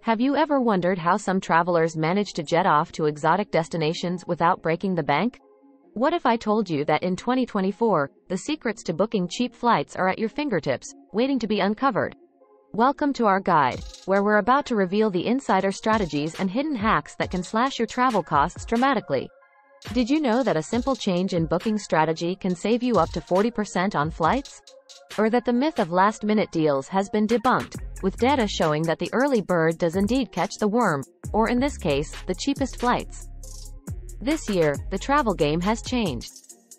Have you ever wondered how some travelers manage to jet off to exotic destinations without breaking the bank? What if I told you that in 2024, the secrets to booking cheap flights are at your fingertips, waiting to be uncovered? Welcome to our guide, where we're about to reveal the insider strategies and hidden hacks that can slash your travel costs dramatically. Did you know that a simple change in booking strategy can save you up to 40% on flights? Or that the myth of last-minute deals has been debunked, with data showing that the early bird does indeed catch the worm, or in this case, the cheapest flights. This year, the travel game has changed.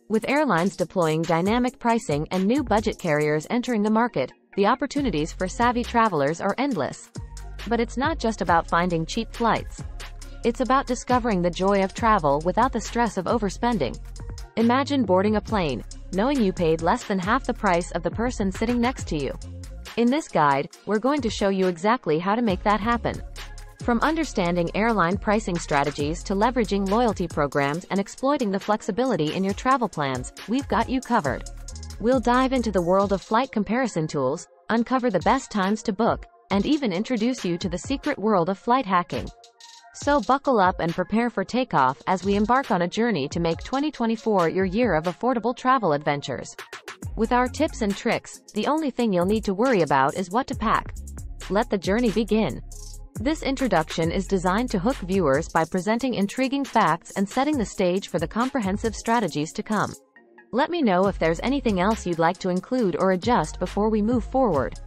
With airlines deploying dynamic pricing and new budget carriers entering the market, the opportunities for savvy travelers are endless. But it's not just about finding cheap flights. It's about discovering the joy of travel without the stress of overspending. Imagine boarding a plane, knowing you paid less than half the price of the person sitting next to you. In this guide, we're going to show you exactly how to make that happen. From understanding airline pricing strategies to leveraging loyalty programs and exploiting the flexibility in your travel plans, we've got you covered. We'll dive into the world of flight comparison tools, uncover the best times to book, and even introduce you to the secret world of flight hacking. So buckle up and prepare for takeoff as we embark on a journey to make 2024 your year of affordable travel adventures. With our tips and tricks, the only thing you'll need to worry about is what to pack. Let the journey begin. This introduction is designed to hook viewers by presenting intriguing facts and setting the stage for the comprehensive strategies to come. Let me know if there's anything else you'd like to include or adjust before we move forward.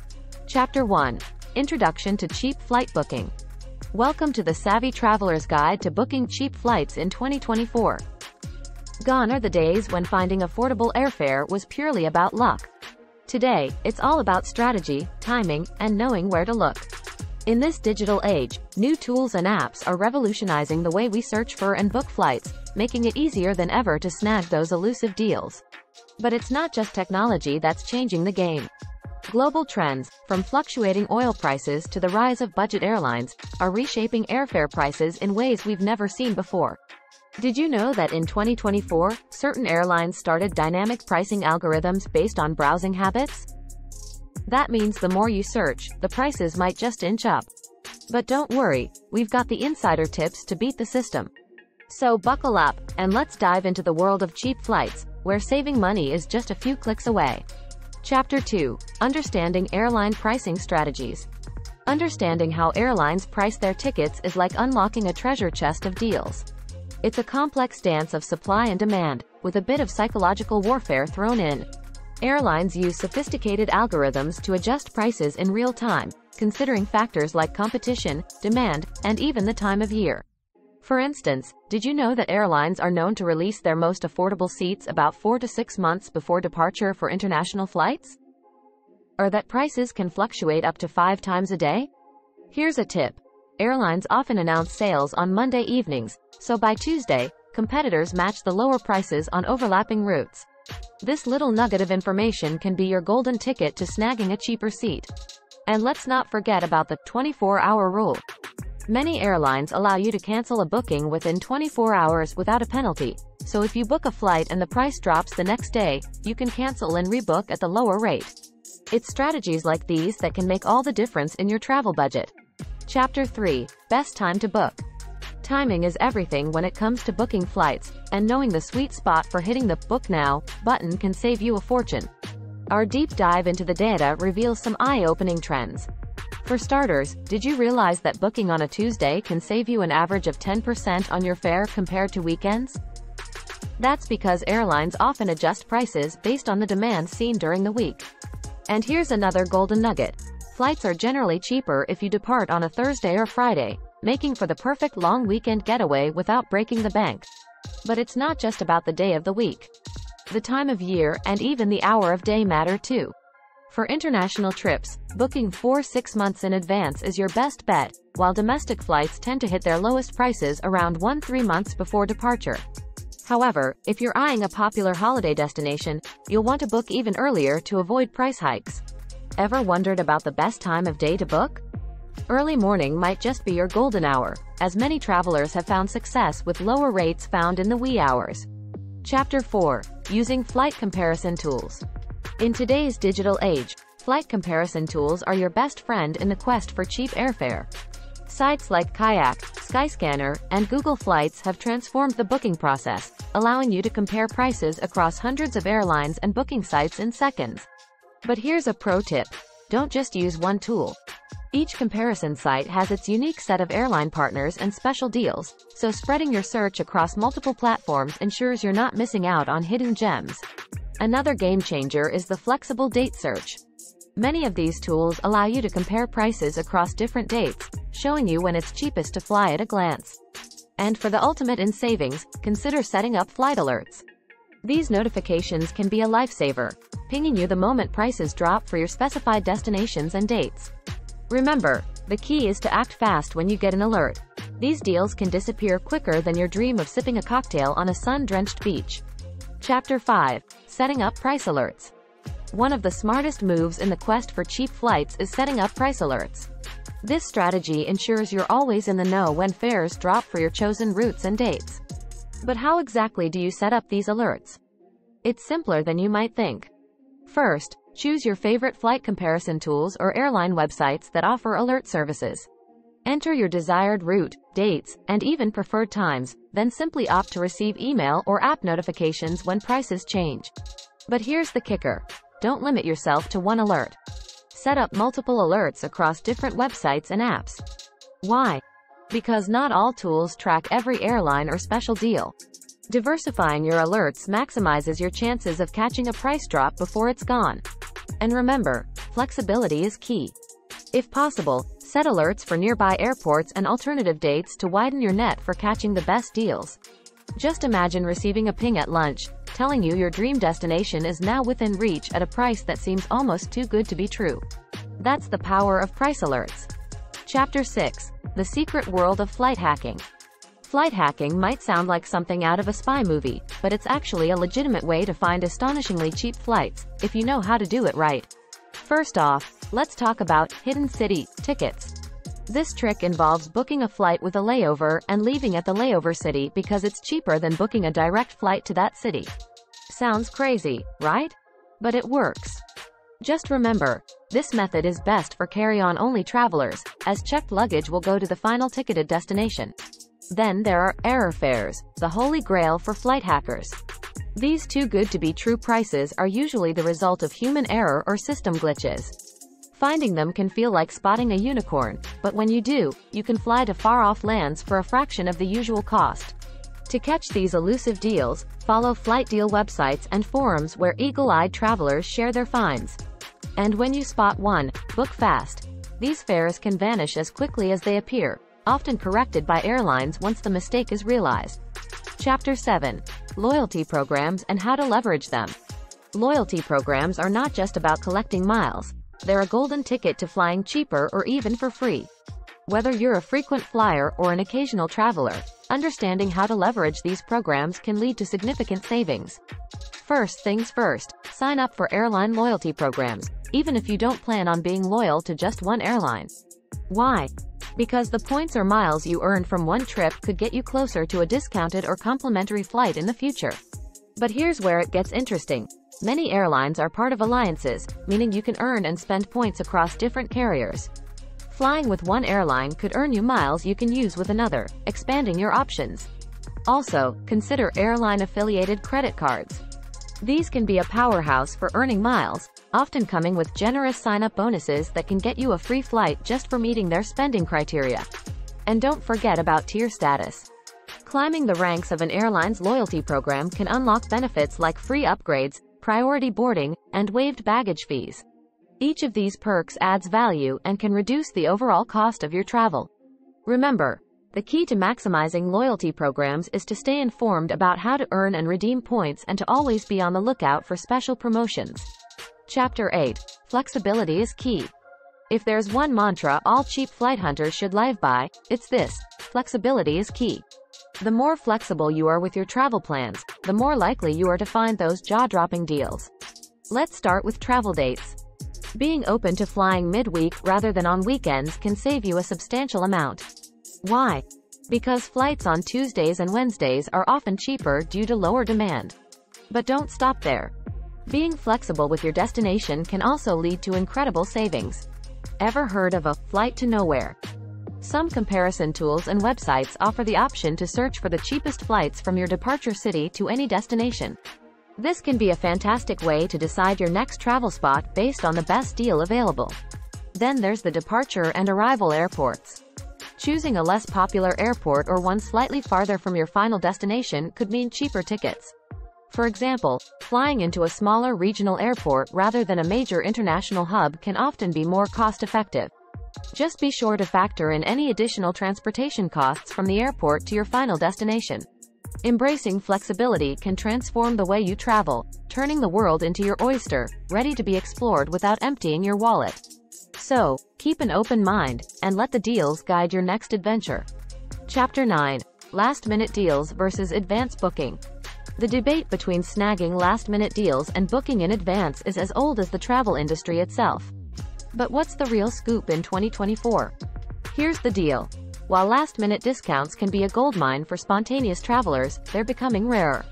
Chapter 1. Introduction to Cheap Flight Booking. Welcome to the Savvy Traveler's Guide to Booking Cheap Flights in 2024. Gone are the days when finding affordable airfare was purely about luck. Today, it's all about strategy, timing, and knowing where to look. In this digital age, new tools and apps are revolutionizing the way we search for and book flights, making it easier than ever to snag those elusive deals. But it's not just technology that's changing the game. Global trends, from fluctuating oil prices to the rise of budget airlines, are reshaping airfare prices in ways we've never seen before. Did you know that in 2024, certain airlines started dynamic pricing algorithms based on browsing habits? That means the more you search, the prices might just inch up. But don't worry, we've got the insider tips to beat the system. So buckle up, and let's dive into the world of cheap flights, where saving money is just a few clicks away. Chapter 2. Understanding Airline Pricing Strategies. Understanding how airlines price their tickets is like unlocking a treasure chest of deals. It's a complex dance of supply and demand, with a bit of psychological warfare thrown in. Airlines use sophisticated algorithms to adjust prices in real time, considering factors like competition, demand, and even the time of year. For instance, did you know that airlines are known to release their most affordable seats about 4 to 6 months before departure for international flights? Or that prices can fluctuate up to 5 times a day? Here's a tip. Airlines often announce sales on Monday evenings, so by Tuesday, competitors match the lower prices on overlapping routes. This little nugget of information can be your golden ticket to snagging a cheaper seat. And let's not forget about the 24-hour rule. Many airlines allow you to cancel a booking within 24 hours without a penalty, so if you book a flight and the price drops the next day, you can cancel and rebook at the lower rate. It's strategies like these that can make all the difference in your travel budget. Chapter 3. Best Time to Book. Timing is everything when it comes to booking flights, and knowing the sweet spot for hitting the Book Now button can save you a fortune. Our deep dive into the data reveals some eye-opening trends. For starters, did you realize that booking on a Tuesday can save you an average of 10% on your fare compared to weekends? That's because airlines often adjust prices based on the demand seen during the week. And here's another golden nugget. Flights are generally cheaper if you depart on a Thursday or Friday, making for the perfect long weekend getaway without breaking the bank. But it's not just about the day of the week. The time of year and even the hour of day matter too. For international trips, booking 4-6 months in advance is your best bet, while domestic flights tend to hit their lowest prices around 1-3 months before departure. However, if you're eyeing a popular holiday destination, you'll want to book even earlier to avoid price hikes. Ever wondered about the best time of day to book? Early morning might just be your golden hour, as many travelers have found success with lower rates found in the wee hours. Chapter 4. Using Flight Comparison Tools. In today's digital age, flight comparison tools are your best friend in the quest for cheap airfare. Sites like Kayak, Skyscanner, and Google Flights have transformed the booking process, allowing you to compare prices across hundreds of airlines and booking sites in seconds. But here's a pro tip. Don't just use one tool. Each comparison site has its unique set of airline partners and special deals, so spreading your search across multiple platforms ensures you're not missing out on hidden gems. Another game changer is the flexible date search. Many of these tools allow you to compare prices across different dates, showing you when it's cheapest to fly at a glance. And for the ultimate in savings, consider setting up flight alerts. These notifications can be a lifesaver, pinging you the moment prices drop for your specified destinations and dates. Remember, the key is to act fast when you get an alert. These deals can disappear quicker than your dream of sipping a cocktail on a sun-drenched beach. Chapter 5. Setting up price alerts. One of the smartest moves in the quest for cheap flights is setting up price alerts. This strategy ensures you're always in the know when fares drop for your chosen routes and dates. But how exactly do you set up these alerts? It's simpler than you might think. First, choose your favorite flight comparison tools or airline websites that offer alert services. Enter your desired route, dates, and even preferred times, then simply opt to receive email or app notifications when prices change. But here's the kicker. Don't limit yourself to one alert. Set up multiple alerts across different websites and apps. Why? Because not all tools track every airline or special deal. Diversifying your alerts maximizes your chances of catching a price drop before it's gone. And remember, flexibility is key. If possible, set alerts for nearby airports and alternative dates to widen your net for catching the best deals. Just imagine receiving a ping at lunch, telling you your dream destination is now within reach at a price that seems almost too good to be true. That's the power of price alerts. Chapter 6. The Secret World of Flight Hacking. Flight hacking might sound like something out of a spy movie, but it's actually a legitimate way to find astonishingly cheap flights, if you know how to do it right. First off, let's talk about hidden city tickets. This trick involves booking a flight with a layover and leaving at the layover city because it's cheaper than booking a direct flight to that city. Sounds crazy, right? But it works. Just remember, this method is best for carry-on only travelers, as checked luggage will go to the final ticketed destination. Then there are error fares, the holy grail for flight hackers. These too good to be true prices are usually the result of human error or system glitches. Finding them can feel like spotting a unicorn, but when you do, you can fly to far-off lands for a fraction of the usual cost. To catch these elusive deals, follow flight deal websites and forums where eagle-eyed travelers share their finds. And when you spot one, book fast. These fares can vanish as quickly as they appear, often corrected by airlines once the mistake is realized. Chapter 7. Loyalty programs and how to leverage them. Loyalty programs are not just about collecting miles. They're a golden ticket to flying cheaper or even for free. Whether you're a frequent flyer or an occasional traveler, understanding how to leverage these programs can lead to significant savings. First things first, sign up for airline loyalty programs, even if you don't plan on being loyal to just one airline. Why? Because the points or miles you earn from one trip could get you closer to a discounted or complimentary flight in the future. But here's where it gets interesting. Many airlines are part of alliances, meaning you can earn and spend points across different carriers. Flying with one airline could earn you miles you can use with another, expanding your options. Also, consider airline-affiliated credit cards. These can be a powerhouse for earning miles, often coming with generous sign-up bonuses that can get you a free flight just for meeting their spending criteria. And don't forget about tier status. Climbing the ranks of an airline's loyalty program can unlock benefits like free upgrades, priority boarding, and waived baggage fees. Each of these perks adds value and can reduce the overall cost of your travel. Remember, the key to maximizing loyalty programs is to stay informed about how to earn and redeem points and to always be on the lookout for special promotions. Chapter 8. Flexibility is key. If there's one mantra all cheap flight hunters should live by, it's this: flexibility is key. The more flexible you are with your travel plans, the more likely you are to find those jaw-dropping deals. Let's start with travel dates. Being open to flying midweek rather than on weekends can save you a substantial amount. Why? Because flights on Tuesdays and Wednesdays are often cheaper due to lower demand. But don't stop there. Being flexible with your destination can also lead to incredible savings. Ever heard of a flight to nowhere? Some comparison tools and websites offer the option to search for the cheapest flights from your departure city to any destination. This can be a fantastic way to decide your next travel spot based on the best deal available. Then there's the departure and arrival airports. Choosing a less popular airport or one slightly farther from your final destination could mean cheaper tickets. For example, flying into a smaller regional airport rather than a major international hub can often be more cost-effective. Just be sure to factor in any additional transportation costs from the airport to your final destination. Embracing flexibility can transform the way you travel, turning the world into your oyster, ready to be explored without emptying your wallet. So, keep an open mind, and let the deals guide your next adventure. Chapter 9. Last-minute deals versus advance booking. The debate between snagging last-minute deals and booking in advance is as old as the travel industry itself. But what's the real scoop in 2024? Here's the deal. While last-minute discounts can be a goldmine for spontaneous travelers, they're becoming rarer.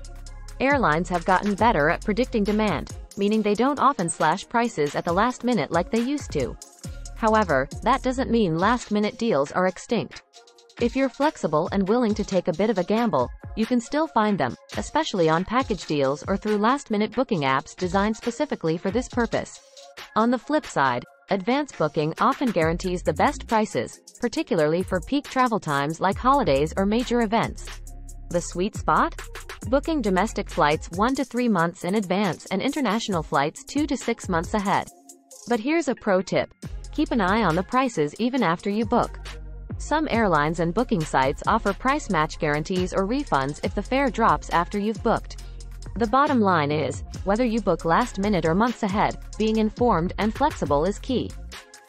Airlines have gotten better at predicting demand, meaning they don't often slash prices at the last minute like they used to. However, that doesn't mean last-minute deals are extinct. If you're flexible and willing to take a bit of a gamble, you can still find them, especially on package deals or through last-minute booking apps designed specifically for this purpose. On the flip side, advance booking often guarantees the best prices, particularly for peak travel times like holidays or major events. The sweet spot? Booking domestic flights 1 to 3 months in advance and international flights 2 to 6 months ahead. But here's a pro tip. Keep an eye on the prices even after you book. Some airlines and booking sites offer price match guarantees or refunds if the fare drops after you've booked. The bottom line is, whether you book last minute or months ahead, being informed and flexible is key.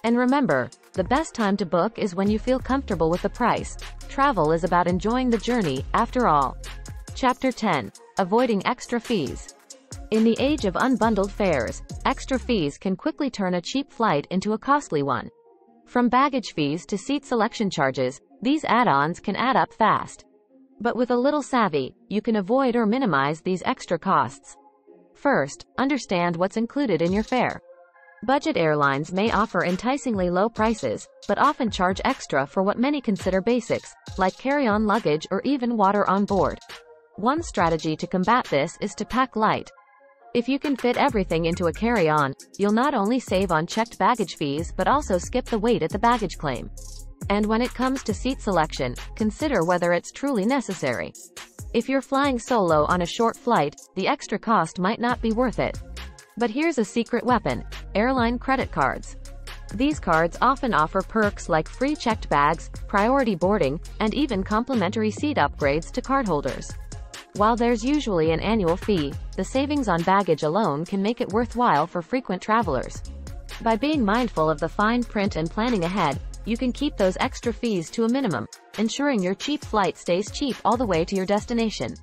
And remember, the best time to book is when you feel comfortable with the price. Travel is about enjoying the journey, after all. Chapter 10. Avoiding extra fees. In the age of unbundled fares, extra fees can quickly turn a cheap flight into a costly one. From baggage fees to seat selection charges, these add-ons can add up fast. But with a little savvy, you can avoid or minimize these extra costs. First, understand what's included in your fare. Budget airlines may offer enticingly low prices, but often charge extra for what many consider basics, like carry-on luggage or even water on board. One strategy to combat this is to pack light. If you can fit everything into a carry-on, you'll not only save on checked baggage fees but also skip the wait at the baggage claim. And when it comes to seat selection, consider whether it's truly necessary. If you're flying solo on a short flight, the extra cost might not be worth it. But here's a secret weapon: airline credit cards. These cards often offer perks like free checked bags, priority boarding, and even complimentary seat upgrades to cardholders. While there's usually an annual fee, the savings on baggage alone can make it worthwhile for frequent travelers. By being mindful of the fine print and planning ahead, you can keep those extra fees to a minimum, ensuring your cheap flight stays cheap all the way to your destination.